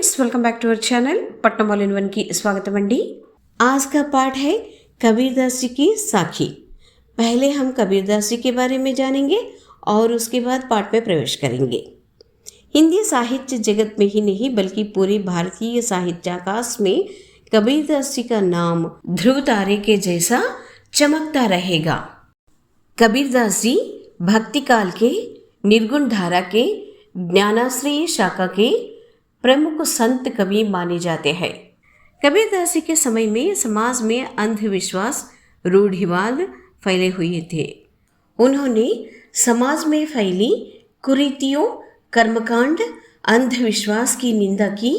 Friends, welcome back to our channel Patna all in one की स्वागतम अंडी। आज का पाठ है कबीरदास जी की साखी। पहले हम कबीरदास जी के बारे में जानेंगे और उसके बाद पाठ में प्रवेश करेंगे। हिंदी साहित्य जगत में ही नहीं बल्कि पूरे भारतीय साहित्याकाश में कबीरदास जी का नाम ध्रुव तारे के जैसा चमकता रहेगा। कबीरदास जी भक्ति काल के, निर्गुण धारा के, ज्ञानाश्रय शाखा के प्रमुख संत कवि माने जाते हैं। कबीरदास जी के समय में समाज में अंधविश्वास, रूढ़िवाद फैले हुए थे। उन्होंने समाज में फैली कुरीतियों, कर्मकांड, अंधविश्वास की निंदा की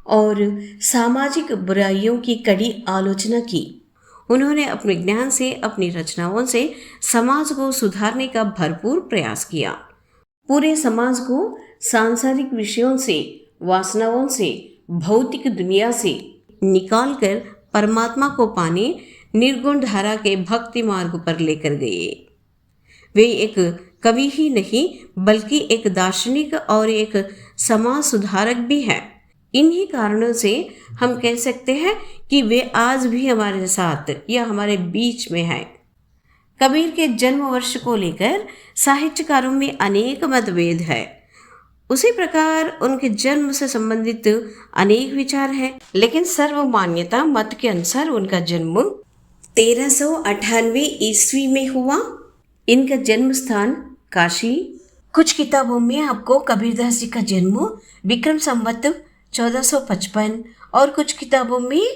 और सामाजिक बुराइयों की कड़ी आलोचना की। उन्होंने अपने ज्ञान से, अपनी रचनाओं से समाज को सुधारने का भरपूर प्रयास किया। पूरे समाज को सांसारिक विषयों से, वासनाओं से, भौतिक दुनिया से निकालकर परमात्मा को पाने निर्गुण धारा के भक्ति मार्ग पर लेकर गए। वे एक कवि ही नहीं बल्कि एक दार्शनिक और एक समाज सुधारक भी हैं। इन्हीं कारणों से हम कह सकते हैं कि वे आज भी हमारे साथ या हमारे बीच में हैं। कबीर के जन्म वर्ष को लेकर साहित्यकारों में अनेक मतभेद है। उसी प्रकार उनके जन्म से संबंधित अनेक विचार हैं, लेकिन सर्वमान्यता मत के अनुसार उनका जन्म 1398 ईस्वी में हुआ। इनका जन्म स्थान काशी। कुछ किताबों में आपको कबीरदास जी का जन्म विक्रम संवत 1455 और कुछ किताबों में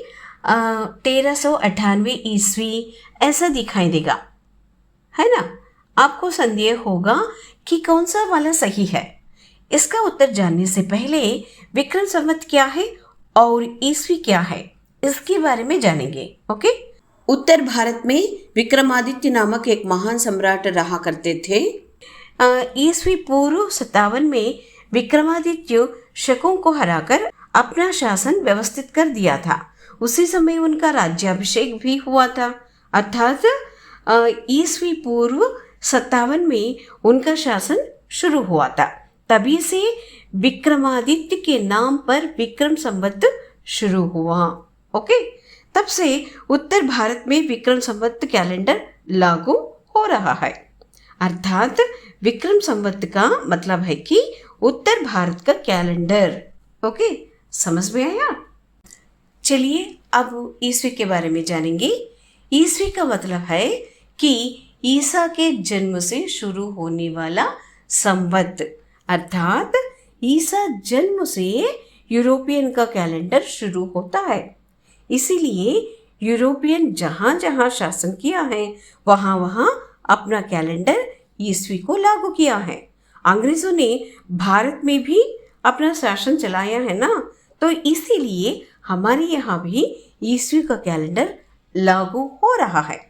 1398 ईस्वी ऐसा दिखाई देगा, है ना। आपको संदेह होगा कि कौन सा वाला सही है। इसका उत्तर जानने से पहले विक्रम संवत क्या है और ईस्वी क्या है, इसके बारे में जानेंगे। ओके। उत्तर भारत में विक्रमादित्य नामक एक महान सम्राट रहा करते थे। ईस्वी पूर्व 57 में विक्रमादित्य शकों को हराकर अपना शासन व्यवस्थित कर दिया था। उसी समय उनका राज्याभिषेक भी हुआ था, अर्थात ईस्वी पूर्व 57 में उनका शासन शुरू हुआ था। तभी से विक्रमादित्य के नाम पर विक्रम संवत शुरू हुआ। ओके। तब से उत्तर भारत में विक्रम संवत कैलेंडर लागू हो रहा है, अर्थात विक्रम संवत का मतलब है कि उत्तर भारत का कैलेंडर। ओके, समझ में आया। चलिए अब ईस्वी के बारे में जानेंगे। ईस्वी का मतलब है कि ईसा के जन्म से शुरू होने वाला संवत, अर्थात ईसा जन्म से यूरोपियन का कैलेंडर शुरू होता है। इसीलिए यूरोपियन जहाँ जहाँ शासन किया है वहाँ वहाँ अपना कैलेंडर ईस्वी को लागू किया है। अंग्रेजों ने भारत में भी अपना शासन चलाया है ना, तो इसीलिए हमारे यहाँ भी ईस्वी का कैलेंडर लागू हो रहा है।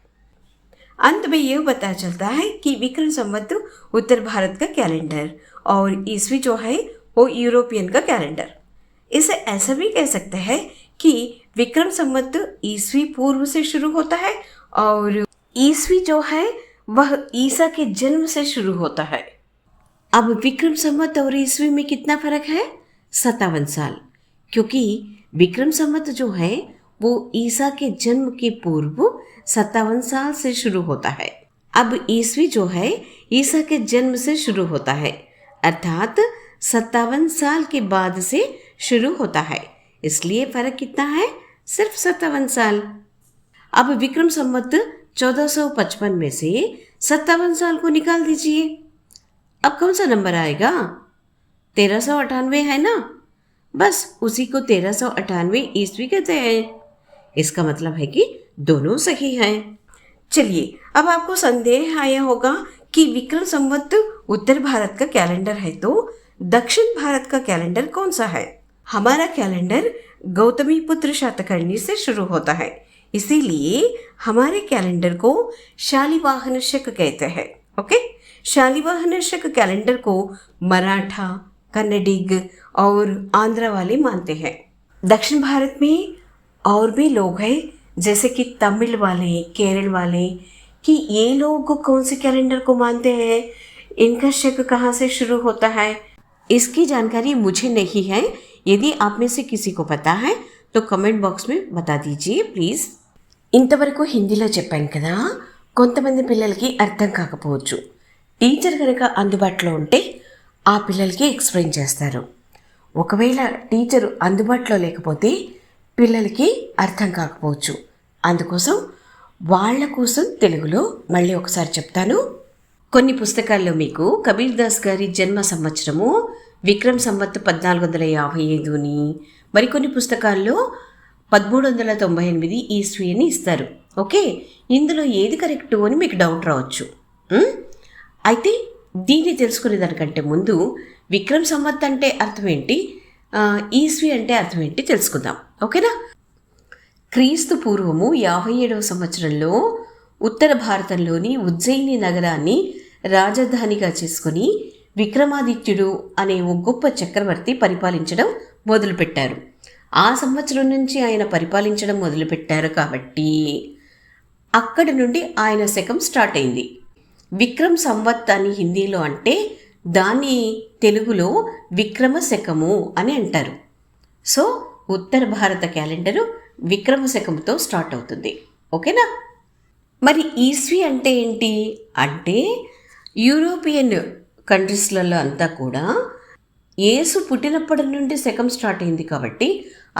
अंत में यह पता चलता है कि विक्रम संवत उत्तर भारत का कैलेंडर और ईस्वी जो है वो यूरोपियन का कैलेंडर। इसे ऐसा भी कह सकते हैं कि विक्रम संवत ईस्वी पूर्व से शुरू होता है और ईस्वी जो है वह ईसा के जन्म से शुरू होता है। अब विक्रम संवत और ईस्वी में कितना फर्क है? 57 साल, क्योंकि विक्रम संवत जो है वो ईसा के जन्म के पूर्व 57 साल से शुरू होता है। अब ईस्वी जो है ईसा के जन्म से शुरू होता है, अर्थात 57 साल के बाद से शुरू होता है। इसलिए फर्क कितना है? सिर्फ 57 साल। अब विक्रम संवत 1455 में से 57 साल को निकाल दीजिए। अब कौन सा नंबर आएगा? 1398 है ना, बस उसी को 1398 ईस्वी कहते हैं। इसका मतलब है कि दोनों सही हैं। चलिए, अब आपको संदेह आया होगा कि विक्रम संवत उत्तर भारत का कैलेंडर है तो दक्षिण भारत का कैलेंडर कौन सा है? हमारा कैलेंडर गौतमी पुत्र शातकर्णी से शुरू होता है, इसीलिए हमारे कैलेंडर को शालिवाहन शक कहते हैं। ओके। शालिवाहन शक कैलेंडर को मराठा, कन्नडिग और आंध्र वाले मानते हैं। दक्षिण भारत में और भी लोग हैं, जैसे कि तमिल वाले, केरल वाले, कि ये लोग कौन से कैलेंडर को मानते हैं, इनका शक कहाँ से शुरू होता है, इसकी जानकारी मुझे नहीं है, यदि आप में से किसी को पता है तो కమెంట్ బాక్స్ में बता दीजिए ప్లీజ్. ఇంతవరకు హిందీలో చెప్పాను కదా, కొంతమంది పిల్లలకి అర్థం కాకపోవచ్చు. టీచర్ కనుక అందుబాటులో ఉంటే ఆ పిల్లలకి ఎక్స్ప్లెయిన్ చేస్తారు. ఒకవేళ టీచరు అందుబాటులో లేకపోతే పిల్లలకి అర్థం కాకపోవచ్చు. అందుకోసం వాళ్ళ కోసం తెలుగులో మళ్ళీ ఒకసారి చెప్తాను. కొన్ని పుస్తకాల్లో మీకు కబీర్ దాస్ గారి జన్మ సంవత్సరము విక్రమ్ సంవత్ 1455 మరికొన్ని పుస్తకాల్లో 1398 ఈస్వీ అని ఇస్తారు. ఓకే, ఇందులో ఏది కరెక్టు అని మీకు డౌట్ రావచ్చు. అయితే దీన్ని తెలుసుకునే దానికంటే ముందు విక్రమ్ సంవత్ అంటే అర్థం ఏంటి, ఈస్వీ అంటే అర్థం ఏంటి తెలుసుకుందాం. ఓకేనా. క్రీస్తు పూర్వము 57వ సంవత్సరంలో ఉత్తర భారతంలోని ఉజ్జయిని నగరాన్ని రాజధానిగా చేసుకుని విక్రమాదిత్యుడు అనే ఓ గొప్ప చక్రవర్తి పరిపాలించడం మొదలుపెట్టారు. ఆ సంవత్సరం నుంచి ఆయన పరిపాలించడం మొదలుపెట్టారు కాబట్టి అక్కడి నుండి ఆయన శకం స్టార్ట్ అయింది. విక్రమ్ సంవత్ అని హిందీలో అంటే దాన్ని తెలుగులో విక్రమ శకము అని అంటారు. సో ఉత్తర భారత క్యాలెండరు విక్రమ శకంతో స్టార్ట్ అవుతుంది. ఓకేనా. మరి ఈస్వీ అంటే ఏంటి అంటే యూరోపియన్ కంట్రీస్లలో అంతా కూడా యేసు పుట్టినప్పటి నుండి శకం స్టార్ట్ అయింది కాబట్టి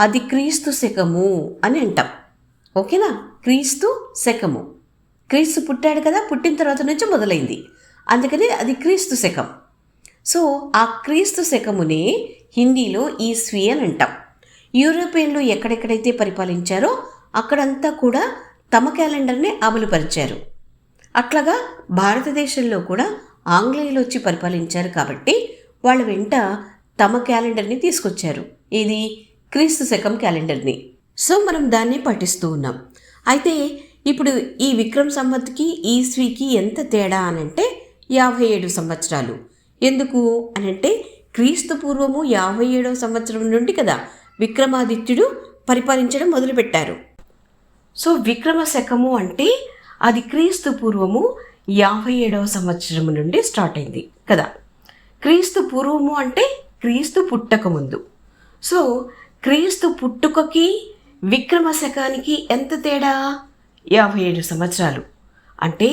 అది క్రీస్తు శకము అని అంటాం. ఓకేనా. క్రీస్తు శకము, క్రీస్తు పుట్టాడు కదా, పుట్టిన తర్వాత నుంచి మొదలైంది, అందుకని అది క్రీస్తు శకం. సో ఆ క్రీస్తు శకమునే హిందీలో ఈస్వీ అని అంటాం. యూరోపియన్లు ఎక్కడెక్కడైతే పరిపాలించారో అక్కడంతా కూడా తమ క్యాలెండర్ని అమలుపరిచారు. అట్లాగా భారతదేశంలో కూడా ఆంగ్లేయులు వచ్చి పరిపాలించారు కాబట్టి వాళ్ళ వెంట తమ క్యాలెండర్ని తీసుకొచ్చారు, ఇది క్రీస్తు శకం క్యాలెండర్ని. సో మనం దాన్ని పఠిస్తూ ఉన్నాం. అయితే ఇప్పుడు ఈ విక్రమ్ సంవత్కి ఈస్వీకి ఎంత తేడా అనంటే 57 సంవత్సరాలు. ఎందుకు అనంటే క్రీస్తు పూర్వము 57వ సంవత్సరం నుండి కదా విక్రమాదిత్యుడు పరిపాలించడం మొదలుపెట్టారు. సో విక్రమ శకము అంటే అది క్రీస్తు పూర్వము 57వ సంవత్సరం నుండి స్టార్ట్ అయింది కదా. క్రీస్తు పూర్వము అంటే క్రీస్తు పుట్టక ముందు. సో క్రీస్తు పుట్టుకకి విక్రమ శకానికి ఎంత తేడా, 57 సంవత్సరాలు. అంటే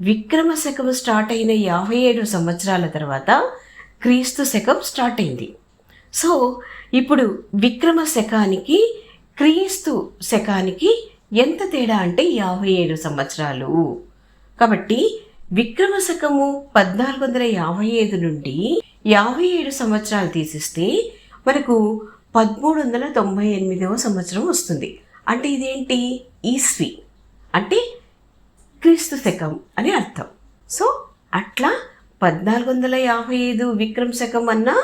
విక్రమ శకం స్టార్ట్ అయిన 57 సంవత్సరాల తర్వాత క్రీస్తు శకం స్టార్ట్ అయింది. సో ఇప్పుడు విక్రమ శకానికి క్రీస్తు శకానికి ఎంత తేడా అంటే 57 సంవత్సరాలు. కాబట్టి విక్రమ శకము 1455 నుండి 57 సంవత్సరాలు తీసిస్తే మనకు 1398వ సంవత్సరం వస్తుంది. అంటే ఇదేంటి, ఈస్వీ అంటే క్రీస్తు శకం అని అర్థం. సో అట్లా 1455 విక్రమ శకం అన్నా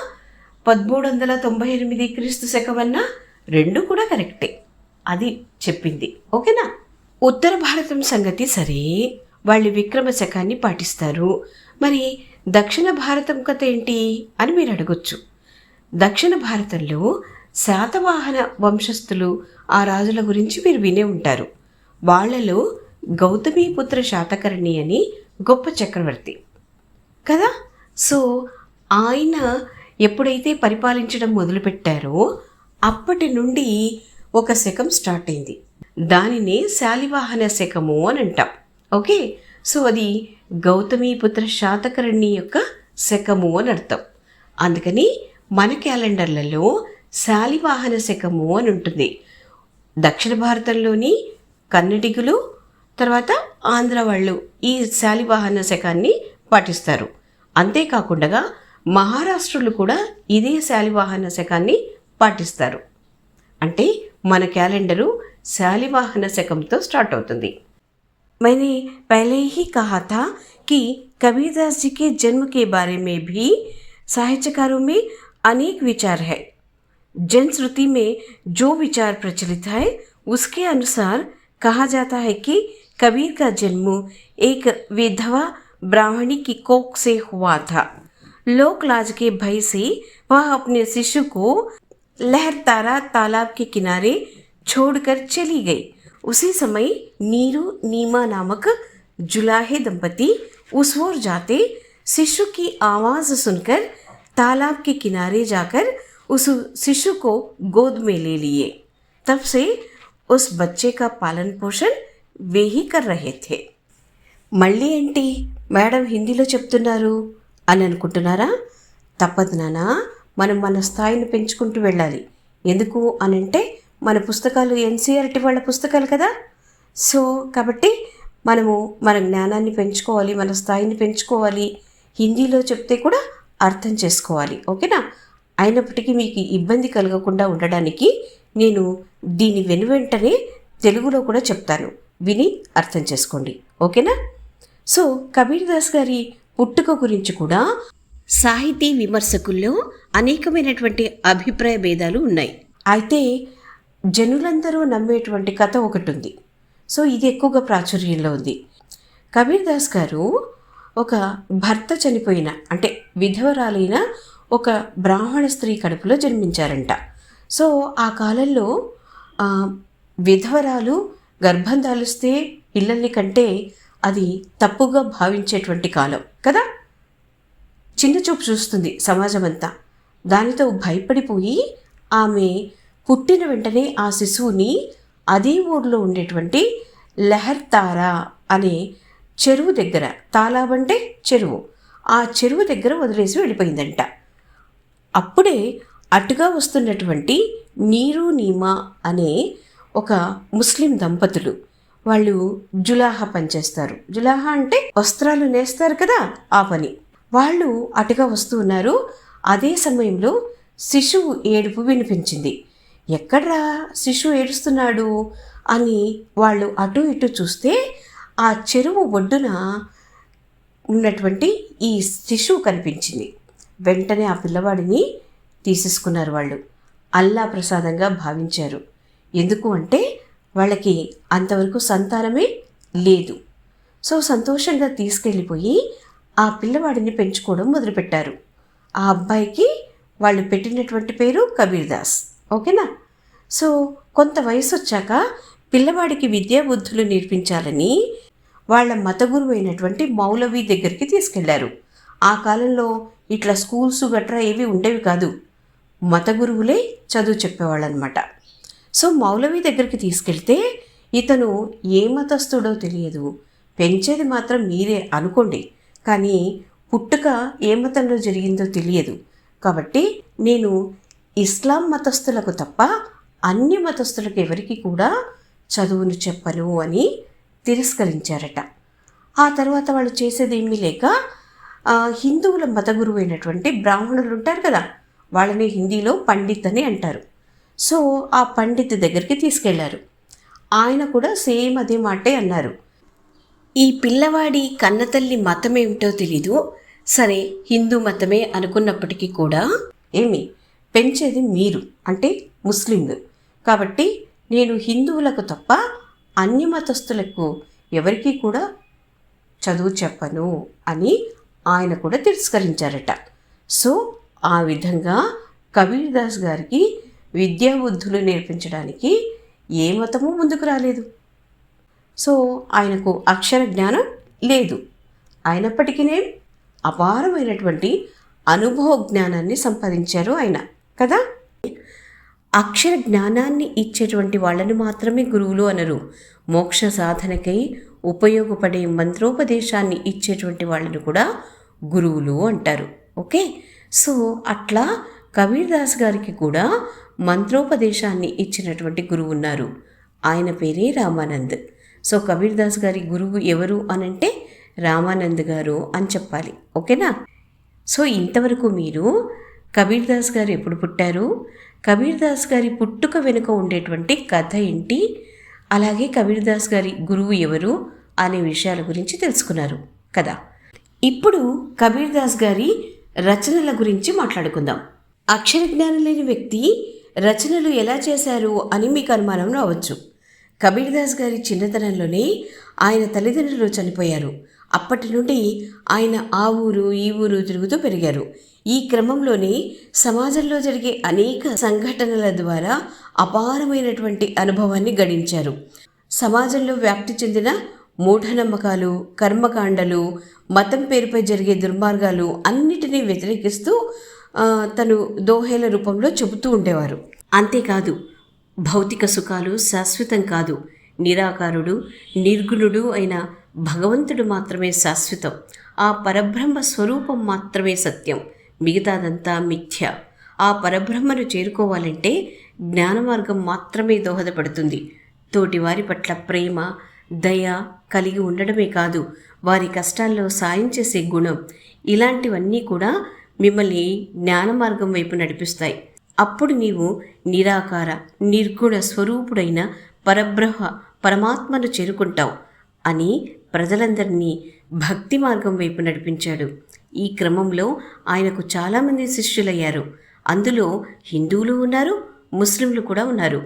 1398 క్రీస్తు శకం అన్నా రెండు కూడా కరెక్టే, అది చెప్పింది. ఓకేనా. ఉత్తర భారతం సంగతి సరే, వాళ్ళు విక్రమ శకాన్ని పాటిస్తారు. మరి దక్షిణ భారతం కథ ఏంటి అని మీరు అడగొచ్చు. దక్షిణ భారతంలో శాతవాహన వంశస్థులు ఆ రాజుల గురించి మీరు వినే ఉంటారు. వాళ్లలో గౌతమీపుత్ర శాతకర్ణి అని గొప్ప చక్రవర్తి కదా. సో ఆయన ఎప్పుడైతే పరిపాలించడం మొదలుపెట్టారో అప్పటి నుండి ఒక శకం స్టార్ట్ అయింది. దానినే శాలివాహన శకము అని అంటాం. ఓకే. సో అది గౌతమీపుత్ర శాతకర్ణి యొక్క శకము అని అర్థం. అందుకని మన క్యాలెండర్లలో శాలివాహన శకము అని ఉంటుంది. దక్షిణ భారతంలోని కన్నడిగులు తర్వాత ఆంధ్ర వాళ్ళు ఈ శాలివాహన శకాన్ని పాటిస్తారు. అంతేకాకుండా మహారాష్ట్రలు కూడా ఇదే శాలివాహన శకాన్ని పాటిస్తారు. అంటే మన క్యాలెండరు శాలివాహన శకంతో స్టార్ట్ అవుతుంది. मैंने पहले ही कहा था कि कबीरदास जी के जन्म के बारे में भी साहित्यकारों में अनेक विचार है. जनश्रुति में जो विचार प्रचलित है उसके अनुसार कहा जाता है कि कबीर का जन्म एक विधवा ब्राह्मणी की कोख से हुआ था. लोक लाज के भय से वह अपने शिशु को लहरतारा तालाब के किनारे छोड़कर चली गई. उसी समय नीरू नीमा नामक जुलाहे दंपति उस ओर जाते शिशु की आवाज़ सुनकर तालाब के किनारे जाकर उस शिशु को गोद में ले लिए। तब से उस बच्चे का पालन पोषण वे ही कर रहे थे. మళ్ళీ ఏంటి మేడం హిందీలో చెప్తున్నారు అని అనుకుంటున్నారా? తప్పదు నాన్న, మనం మన స్థాయిని పెంచుకుంటూ వెళ్ళాలి. ఎందుకు అనంటే మన పుస్తకాలు ఎన్సీఆర్టీ వాళ్ళ పుస్తకాలు కదా. సో కాబట్టి మనము మన జ్ఞానాన్ని పెంచుకోవాలి, మన స్థాయిని పెంచుకోవాలి. హిందీలో చెప్తే కూడా అర్థం చేసుకోవాలి. ఓకేనా? అయినప్పటికీ మీకు ఇబ్బంది కలగకుండా ఉండడానికి నేను దీని వెనువెంటనే తెలుగులో కూడా చెప్తాను, విని అర్థం చేసుకోండి. ఓకేనా? సో కబీర్ దాస్ గారి పుట్టుక గురించి కూడా సాహితీ విమర్శకుల్లో అనేకమైనటువంటి అభిప్రాయ భేదాలు ఉన్నాయి. అయితే జనులందరూ నమ్మేటువంటి కథ ఒకటి ఉంది. సో ఇది ఎక్కువగా ప్రాచుర్యంలో ఉంది. కబీర్ దాస్ గారు ఒక భర్త చనిపోయిన, అంటే విధవరాలైన ఒక బ్రాహ్మణ స్త్రీ కడుపులో జన్మించారంట. సో ఆ కాలంలో విధవరాలు గర్భం దాలిస్తే పిల్లల్ని కంటే అది తప్పుగా భావించేటువంటి కాలం కదా. చిన్న చూపు చూస్తుంది సమాజం అంతా. దానితో భయపడిపోయి ఆమె పుట్టిన వెంటనే ఆ శిశువుని అదే ఊరిలో ఉండేటువంటి లహర్ తారా అనే చెరువు దగ్గర, తాలాబ్ అంటే చెరువు, ఆ చెరువు దగ్గర వదిలేసి వెళ్ళిపోయిందంట. అప్పుడే అటుగా వస్తున్నటువంటి నీరు నీమా అనే ఒక ముస్లిం దంపతులు, వాళ్ళు జులాహా పనిచేస్తారు. జులాహా అంటే వస్త్రాలు నేస్తారు కదా, ఆ పని. వాళ్ళు అటుగా వస్తూ ఉన్నారు. అదే సమయంలో శిశువు ఏడుపు వినిపించింది. ఎక్కడ్రా శిశువు ఏడుస్తున్నాడు అని వాళ్ళు అటు ఇటు చూస్తే ఆ చెరువు ఒడ్డున ఉన్నటువంటి ఈ శిశువు కనిపించింది. వెంటనే ఆ పిల్లవాడిని తీసేసుకున్నారు. వాళ్ళు అల్లా ప్రసాదంగా భావించారు. ఎందుకు అంటే వాళ్ళకి అంతవరకు సంతానమే లేదు. సో సంతోషంగా తీసుకెళ్ళిపోయి ఆ పిల్లవాడిని పెంచుకోవడం మొదలుపెట్టారు. ఆ అబ్బాయికి వాళ్ళు పెట్టినటువంటి పేరు కబీర్ దాస్. ఓకేనా? సో కొంత వయసు వచ్చాక పిల్లవాడికి విద్యాబుద్ధులు నేర్పించాలని వాళ్ళ మత గురువు అయినటువంటి మౌలవి దగ్గరికి తీసుకెళ్లారు. ఆ కాలంలో ఇట్లా స్కూల్స్ గట్రా ఏవి ఉండేవి కాదు. మత గురువులే చదువు చెప్పేవాళ్ళనమాట. సో మౌలవి దగ్గరికి తీసుకెళ్తే ఇతను ఏ మతస్థుడో తెలియదు, పెంచేది మాత్రం మీరే అనుకోండి, కానీ పుట్టుక ఏ మతంలో జరిగిందో తెలియదు. కాబట్టి నేను ఇస్లాం మతస్థులకు తప్ప అన్య మతస్థులకు ఎవరికి కూడా చదువును చెప్పను అని తిరస్కరించారట. ఆ తర్వాత వాళ్ళు చేసేది ఏమీ లేక హిందువుల మత గురువు అయినటువంటి బ్రాహ్మణులు ఉంటారు కదా, వాళ్ళని హిందీలో పండిత్ అని అంటారు. సో ఆ పండిత్ దగ్గరికి తీసుకెళ్లారు. ఆయన కూడా సేమ్ అదే మాటే అన్నారు. ఈ పిల్లవాడి కన్నతల్లి మతం ఏమిటో తెలీదు, సరే హిందూ మతమే అనుకున్నప్పటికీ కూడా పెంచేది మీరు అంటే ముస్లింలు, కాబట్టి నేను హిందువులకు తప్ప అన్య మతస్థులకు ఎవరికీ కూడా చదువు చెప్పను అని ఆయన కూడా తిరస్కరించారట. సో ఆ విధంగా కబీర్ దాస్ గారికి విద్యాబుద్ధులు నేర్పించడానికి ఏ మతము ముందుకు రాలేదు. సో ఆయనకు అక్షర జ్ఞానం లేదు. అయినప్పటికీ అపారమైనటువంటి అనుభవ జ్ఞానాన్ని సంపాదించారు ఆయన కదా. అక్షర జ్ఞానాన్ని ఇచ్చేటువంటి వాళ్ళని మాత్రమే గురువులు అనరు. మోక్ష సాధనకై ఉపయోగపడే మంత్రోపదేశాన్ని ఇచ్చేటువంటి వాళ్ళని కూడా గురువులు అంటారు. ఓకే, సో అట్లా కబీర్ దాస్ గారికి కూడా మంత్రోపదేశాన్ని ఇచ్చినటువంటి గురువు ఉన్నారు. ఆయన పేరే రామానంద్. సో కబీర్ దాస్ గారి గురువు ఎవరు అనంటే రామానంద్ గారు అని చెప్పాలి. ఓకేనా? సో ఇంతవరకు మీరు కబీర్ దాస్ గారు ఎప్పుడు పుట్టారు, కబీర్ దాస్ గారి పుట్టుక వెనుక ఉండేటువంటి కథ ఏంటి, అలాగే కబీర్ దాస్ గారి గురువు ఎవరు అనే విషయాల గురించి తెలుసుకున్నారు కదా. ఇప్పుడు కబీర్ దాస్ గారి రచనల గురించి మాట్లాడుకుందాం. అక్షర జ్ఞానం లేని వ్యక్తి రచనలు ఎలా చేశారు అని మీకు అనుమానం రావచ్చు. కబీర్ దాస్ గారి చిన్నతనంలోనే ఆయన తల్లిదండ్రులు చనిపోయారు. అప్పటి నుండి ఆయన ఆ ఊరు ఈ ఊరు తిరుగుతూ పెరిగారు. ఈ క్రమంలోనే సమాజంలో జరిగే అనేక సంఘటనల ద్వారా అపారమైనటువంటి అనుభవాన్ని గడించారు. సమాజంలో వ్యాప్తి చెందిన మూఢనమ్మకాలు, కర్మకాండలు, మతం పేరుపై జరిగే దుర్మార్గాలు అన్నిటినీ వ్యతిరేకిస్తూ తను దోహేల రూపంలో చెబుతూ ఉండేవారు. అంతేకాదు, భౌతిక సుఖాలు శాశ్వతం కాదు, నిరాకారుడు నిర్గుణుడు అయిన భగవంతుడు మాత్రమే శాశ్వతం, ఆ పరబ్రహ్మ స్వరూపం మాత్రమే సత్యం, మిగతాదంతా మిథ్య. ఆ పరబ్రహ్మను చేరుకోవాలంటే జ్ఞాన మార్గం మాత్రమే దోహదపడుతుంది. తోటివారి పట్ల ప్రేమ, దయ కలిగి ఉండడమే కాదు, వారి కష్టాల్లో సాయం చేసే గుణం, ఇలాంటివన్నీ కూడా మిమ్మల్ని జ్ఞాన మార్గం వైపు నడిపిస్తాయి. అప్పుడు నీవు నిరాకార నిర్గుణ స్వరూపుడైన పరమాత్మను చేరుకుంటావు అని ప్రజలందరినీ భక్తి మార్గం వైపు నడిపించాడు. ఈ క్రమంలో ఆయనకు చాలామంది శిష్యులయ్యారు. అందులో హిందువులు ఉన్నారు, ముస్లింలు కూడా ఉన్నారు.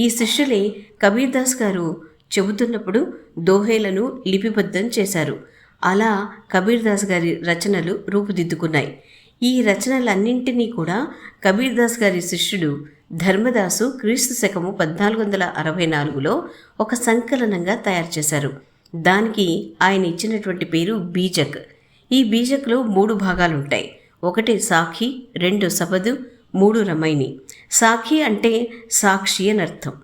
ఈ శిష్యులే కబీర్ దాస్ గారు చెబుతున్నప్పుడు దోహేలను లిపిబద్ధం చేశారు. అలా కబీర్ దాస్ గారి రచనలు రూపుదిద్దుకున్నాయి. ఈ రచనలన్నింటినీ కూడా కబీర్ దాస్ గారి శిష్యుడు ధర్మదాసు క్రీస్తు శకము 1464లో ఒక సంకలనంగా తయారు చేశారు. దానికి ఆయన ఇచ్చినటువంటి పేరు బీజక్. ఈ బీజక్లో 3 భాగాలుంటాయి. 1 సాఖి, 2 సబదు, 3 రమైని. సాఖి అంటే సాక్షి అని అర్థం.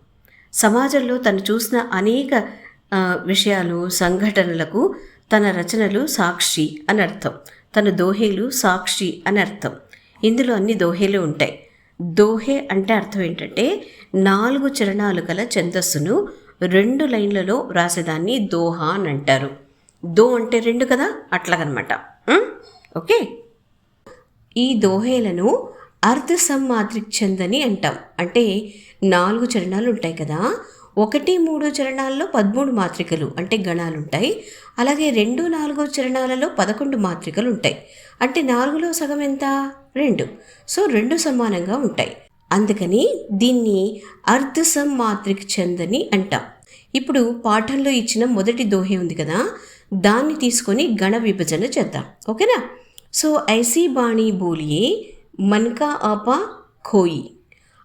సమాజంలో తను చూసిన అనేక విషయాలు, సంఘటనలకు తన రచనలు సాక్షి అని అర్థం. తన దోహేలు సాక్షి అని అర్థం. ఇందులో అన్ని దోహేలు ఉంటాయి. దోహే అంటే అర్థం ఏంటంటే 4 చరణాలు గల ఛందస్సును 2 లైన్లలో రాసేదాన్ని దోహా అని అంటారు. దో అంటే 2 కదా, అట్లాగనమాట. ఓకే, ఈ దోహేలను అర్ధ సమ్మాత్రిక్ ఛంద్ అని అంటాం. అంటే 4 చరణాలు ఉంటాయి కదా, 1, 3 చరణాల్లో 13 మాత్రికలు అంటే గణాలు ఉంటాయి. అలాగే 2, 4 చరణాలలో 11 మాత్రికలు ఉంటాయి. అంటే 4లో సగం ఎంత? 2. సో 2 సమానంగా ఉంటాయి. అందుకని దీన్ని అర్ధ సమ్మాత్రిక్ ఛంద్ అని అంటాం. ఇప్పుడు పాఠంలో ఇచ్చిన మొదటి దోహే ఉంది కదా, దాన్ని తీసుకొని గణ విభజన చేద్దాం. ఓకేనా? సో ఐసీ బాణీ బోలియే मन का आपा खोई,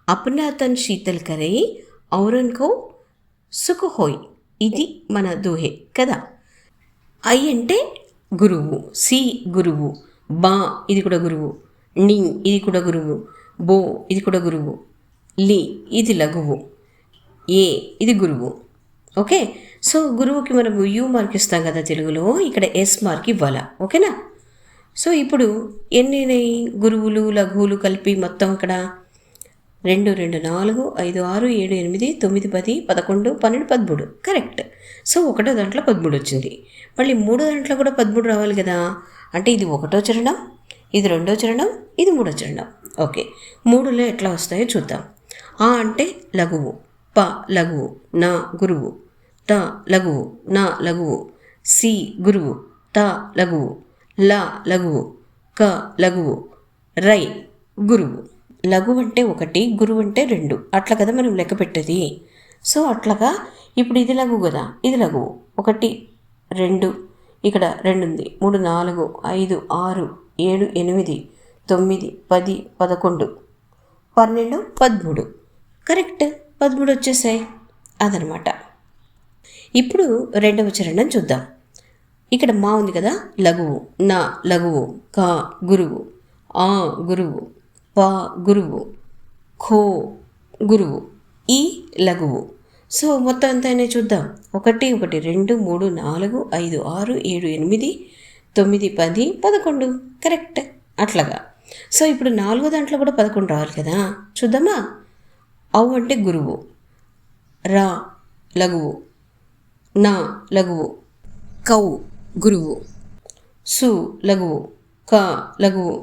अपना तन शीतल करे, औरन को సుఖ హోయ్. ఇది మన దోహే కదా. ఐ అంటే గురువు, సి గురువు, బా ఇది కూడా గురువు, ని ఇది కూడా గురువు, బో ఇది కూడా గురువు, లి ఇది లఘువు, ఏ ఇది గురువు. ఓకే, సో గురువుకి మనం యూ మార్క్ ఇస్తాం కదా తెలుగులో, ఇక్కడ ఎస్ మార్క్ ఇవ్వాలా. ఓకేనా? సో ఇప్పుడు ఎన్ని గురువులు లఘువులు కలిపి మొత్తం ఇక్కడ 2, 2, 4, 5, 6, 7, 8, 9, 10, 11, 12, 13. కరెక్ట్. సో 1వ దాంట్లో 13 వచ్చింది. మళ్ళీ 3వ దాంట్లో కూడా 13 రావాలి కదా. అంటే ఇది 1వ చరణం, ఇది 2వ చరణం, ఇది 3వ చరణం. ఓకే, 3లో ఎట్లా వస్తాయో చూద్దాం. ఆ అంటే లఘువు, ప లఘువు, నా గురువు, త లఘువు, నా లఘువు, సి గురువు, త లఘువు, ల లఘువు, క లఘువు, రై గురువు. లఘు అంటే 1, గురువు అంటే 2. అట్లా కదా మనం లెక్క పెట్టేది. సో అట్లాగా ఇప్పుడు ఇది లఘువు కదా, ఇది లఘువు. 1, 2, ఇక్కడ 2 ఉంది, 3, 4, 5, 6, 7, 8, 9, 10, 11, 12, 13. కరెక్ట్, 13 వచ్చేసాయి. అదనమాట. ఇప్పుడు 2వ చరణం చూద్దాం. ఇక్కడ మా ఉంది కదా, లఘువు, నా లఘువు, కా గురువు, ఆ గురువు, ప గురువు, ఖో గురువు, ఈ లఘువు. సో మొత్తం అంతా చూద్దాం. 1, 1, 2, 3, 4, 5, 6, 7, 8, 9, 10, 11. కరెక్ట్. అట్లాగా. సో ఇప్పుడు 4వ దాంట్లో కూడా 11 రావాలి కదా. చూద్దామా. అవు అంటే గురువు, రా లఘువు, నా లఘువు, కౌ గురువు, సు లఘువు, క లఘువు,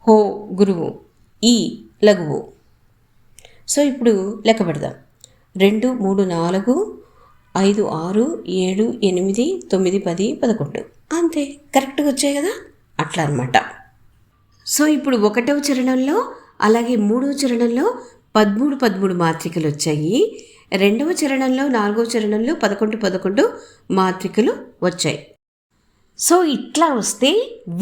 హో గురువు, ఈ లఘువు. సో ఇప్పుడు లెక్క పెడదాం. 2, 3, 4, 5, 6, 7, 8, 9, 10, 11. అంతే, కరెక్ట్గా వచ్చాయి కదా. అట్లా అనమాట. సో ఇప్పుడు 1వ చరణంలో అలాగే 3వ చరణంలో 13 మాత్రికలు వచ్చాయి. 2వ చరణంలో 4వ చరణంలో 11 మాత్రికలు వచ్చాయి. సో ఇట్లా వస్తే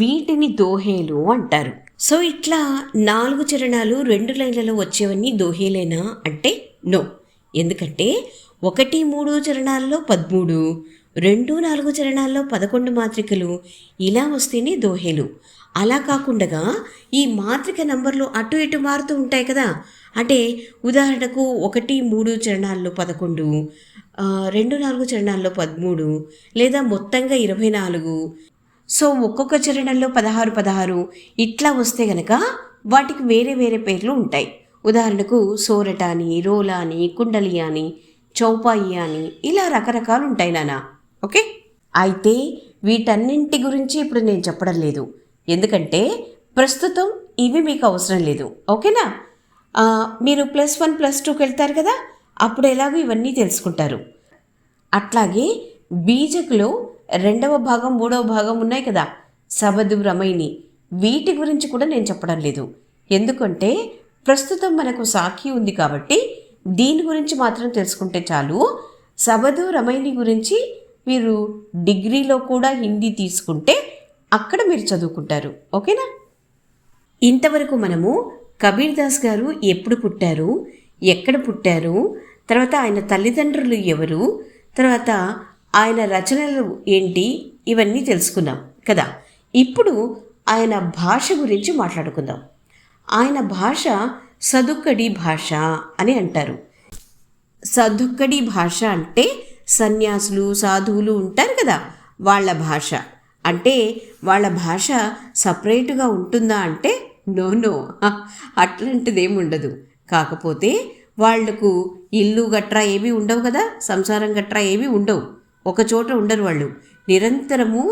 వీటిని దోహేలు అంటారు. సో ఇట్లా 4 చరణాలు 2 లైన్లలో వచ్చేవన్నీ దోహేలేనా అంటే నో. ఎందుకంటే 1, 3 చరణాల్లో 13, 2, 4 చరణాల్లో 11 మాత్రికలు ఇలా వస్తేనే దోహేలు. అలా కాకుండా ఈ మాత్రిక నంబర్లు అటు ఇటు మారుతూ ఉంటాయి కదా. అంటే ఉదాహరణకు 1, 3 చరణాల్లో 11, 2, 4 చరణాల్లో 13, లేదా మొత్తంగా 24. సో ఒక్కొక్క చరణంలో 16, 16 ఇట్లా వస్తే గనక వాటికి వేరే వేరే పేర్లు ఉంటాయి. ఉదాహరణకు సోరట అని, రోలా అని, కుండలి అని, చౌపాయి అని, ఇలా రకరకాలు ఉంటాయి నాన్న. ఓకే, అయితే వీటన్నింటి గురించి ఇప్పుడు నేను చెప్పడం లేదు, ఎందుకంటే ప్రస్తుతం ఇవి మీకు అవసరం లేదు. ఓకేనా? మీరు +1, +2కి వెళ్తారు కదా, అప్పుడు ఎలాగో ఇవన్నీ తెలుసుకుంటారు. అట్లాగే బీజకులో 2వ భాగం 3వ భాగం ఉన్నాయి కదా, సబదు, రమైని, వీటి గురించి కూడా నేను చెప్పడం లేదు. ఎందుకంటే ప్రస్తుతం మనకు సాఖి ఉంది కాబట్టి దీని గురించి మాత్రం తెలుసుకుంటే చాలు. సబదు, రమైని గురించి మీరు డిగ్రీలో కూడా హిందీ తీసుకుంటే అక్కడ మీరు చదువుకుంటారు. ఓకేనా? ఇంతవరకు మనము కబీర్ దాస్ గారు ఎప్పుడు పుట్టారు, ఎక్కడ పుట్టారు, తర్వాత ఆయన తల్లిదండ్రులు ఎవరు, తర్వాత ఆయన రచనలు ఏంటి, ఇవన్నీ తెలుసుకున్నాం కదా. ఇప్పుడు ఆయన భాష గురించి మాట్లాడుకుందాం. ఆయన భాష సదుక్కడి భాష అని అంటారు. సదుక్కడి భాష అంటే సన్యాసులు, సాధువులు ఉంటారు కదా, వాళ్ళ భాష. అంటే వాళ్ళ భాష సపరేటుగా ఉంటుందా అంటే నో, అట్లాంటిదేమి ఉండదు. కాకపోతే వాళ్లకు ఇల్లు గట్రా ఏమీ ఉండవు కదా, సంసారం గట్రా ఏమీ ఉండవు, ఒకచోట ఉండరు. వాళ్ళు నిరంతరము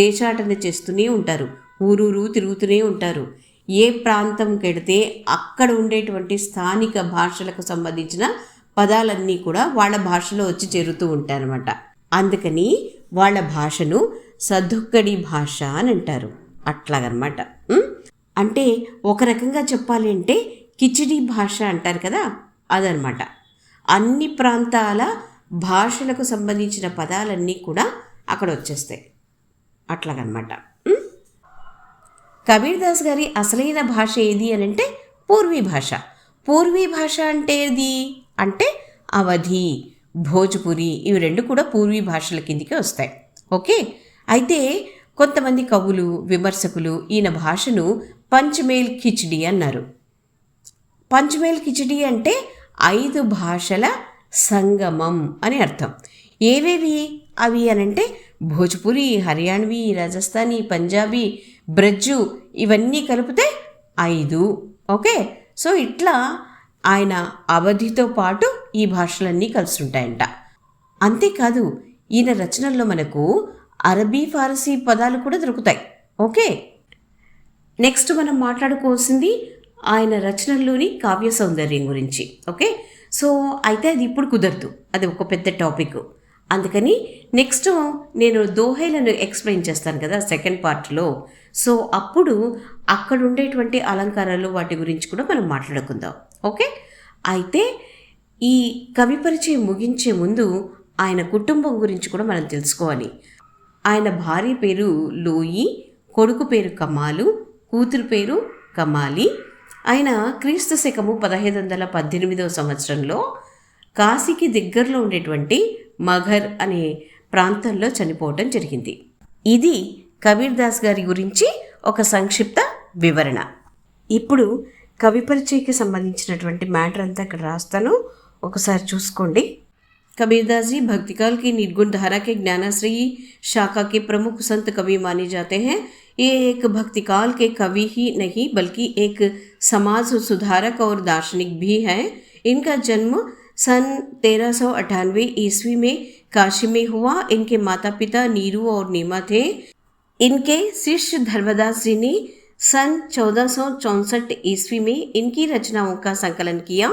దేశాటన చేస్తూనే ఉంటారు, ఊరూరు తిరుగుతూనే ఉంటారు. ఏ ప్రాంతం కెడితే అక్కడ ఉండేటువంటి స్థానిక భాషలకు సంబంధించిన పదాలన్నీ కూడా వాళ్ళ భాషలో వచ్చి చేరుతూ ఉంటారన్నమాట. అందుకని వాళ్ళ భాషను సదుక్కడి భాష అని అంటారు. అట్లాగనమాట. అంటే ఒక రకంగా చెప్పాలి అంటే కిచిడి భాష అంటారు కదా, అదనమాట. అన్ని ప్రాంతాల భాషలకు సంబంధించిన పదాలన్నీ కూడా అక్కడ వచ్చేస్తాయి. అట్లాగనమాట. కబీర్ దాస్ గారి అసలైన భాష ఏది అని అంటే పూర్వీ భాష. పూర్వీ భాష అంటే ఏది అంటే అవధి, భోజ్పురి, ఇవి రెండు కూడా పూర్వీ భాషల కిందికి వస్తాయి. ఓకే, అయితే కొంతమంది కవులు, విమర్శకులు ఈయన భాషను పంచ్మేల్ కిచిడి అన్నారు. పంచ్మేల్ కిచిడి అంటే 5 భాషల సంగమం అని అర్థం. ఏవేవి అవి అనంటే భోజ్పురి, హర్యాణవి, రాజస్థానీ, పంజాబీ, బ్రజ్జు, ఇవన్నీ కలిపితే 5. ఓకే, సో ఇట్లా ఆయన అవధితో పాటు ఈ భాషలన్నీ కలిసి ఉంటాయంట. అంతేకాదు ఈయన రచనల్లో మనకు అరబీ, ఫారసీ పదాలు కూడా దొరుకుతాయి. ఓకే, నెక్స్ట్ మనం మాట్లాడుకోవాల్సింది ఆయన రచనల్లోని కావ్య సౌందర్యం గురించి. ఓకే, సో అయితే అది ఇప్పుడు కుదరదు, అది ఒక పెద్ద టాపిక్. అందుకని నెక్స్ట్ నేను దోహేలను ఎక్స్ప్లెయిన్ చేస్తాను కదా సెకండ్ పార్ట్లో. సో అప్పుడు అక్కడ ఉండేటువంటి అలంకారాలు వాటి గురించి కూడా మనం మాట్లాడుకుందాం. ఓకే, అయితే ఈ కవి పరిచయం ముగించే ముందు ఆయన కుటుంబం గురించి కూడా మనం తెలుసుకోవాలి. ఆయన భార్య పేరు లోయి, కొడుకు పేరు కమాలు, కూతురు పేరు కమాలి. ఆయన క్రీస్తు శకము 1518వ సంవత్సరంలో కాశీకి దగ్గరలో ఉండేటువంటి మగర్ అనే ప్రాంతంలో చనిపోవటం జరిగింది. ఇది కబీర్ దాస్ గారి గురించి ఒక సంక్షిప్త వివరణ. ఇప్పుడు కవి పరిచయకి సంబంధించినటువంటి మ్యాటర్ అంతా ఇక్కడ రాస్తాను, ఒకసారి చూసుకోండి. कबीर दास जी भक्तिकाल की निर्गुण धारा के ज्ञानाश्रयी शाखा के प्रमुख संत कवि माने जाते हैं। ये एक भक्तिकाल के कवि ही नहीं बल्कि एक समाज सुधारक और दार्शनिक भी हैं। इनका जन्म सन 1398 ईस्वी में काशी में हुआ। इनके माता पिता नीरू और नीमा थे। इनके शिष्य धर्मदास जी ने सन 1464 ईस्वी में इनकी रचनाओं का संकलन किया।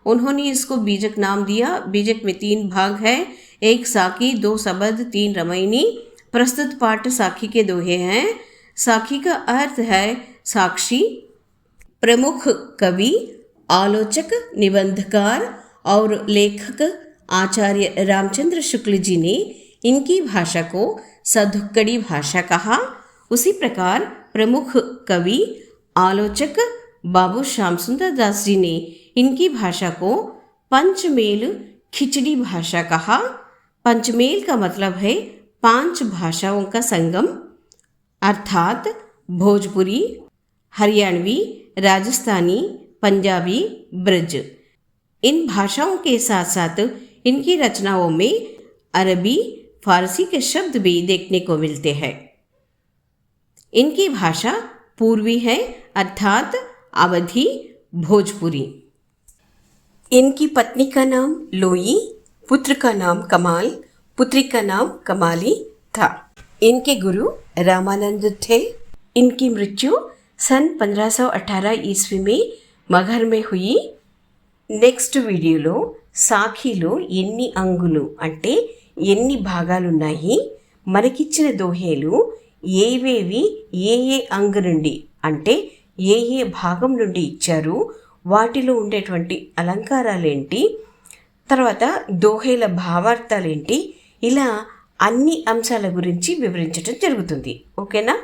उन्होंने इसको बीजक नाम दिया। बीजक में 3 भाग है, एक साखी, 2 सबद, 3 रमैनी। प्रस्तुत पाठ साखी के दोहे हैं। साखी का अर्थ है साक्षी। प्रमुख कवि, आलोचक, निबंधकार और लेखक आचार्य रामचंद्र शुक्ल जी ने इनकी भाषा को सधुक्कड़ी भाषा कहा। उसी प्रकार प्रमुख कवि, आलोचक बाबू श्याम सुंदर दास जी ने इनकी भाषा को पंचमेल खिचड़ी भाषा कहा। पंचमेल का मतलब है 5 भाषाओं का संगम, अर्थात भोजपुरी, हरियाणवी, राजस्थानी, पंजाबी, ब्रज। इन भाषाओं के साथ साथ इनकी रचनाओं में अरबी, फारसी के शब्द भी देखने को मिलते हैं। इनकी भाषा पूर्वी है, अर्थात अवधी भोजपुरी। इनकी पत्नी का नाम लोई, पुत्र का नाम कमाल, पुत्री का नाम कमाली था। इनके गुरु रामानंद थे। इनकी मृत्यु सन 1518 ईस्वी में मगहर में हुई। నెక్స్ట్ వీడియోలో సాఖీలో ఎన్ని అంగులు అంటే ఎన్ని భాగాలున్నాయి, మనకిచ్చిన దోహేలు ఏవేవి ఏ ఏ అంగు నుండి అంటే ఏ ఏ భాగం నుండి ఇచ్చారు, వాటిలో ఉండేటువంటి అలంకారాలేంటి, తర్వాత దోహేల భావార్థాలేంటి, ఇలా అన్ని అంశాల గురించి వివరించడం జరుగుతుంది. ఓకేనా?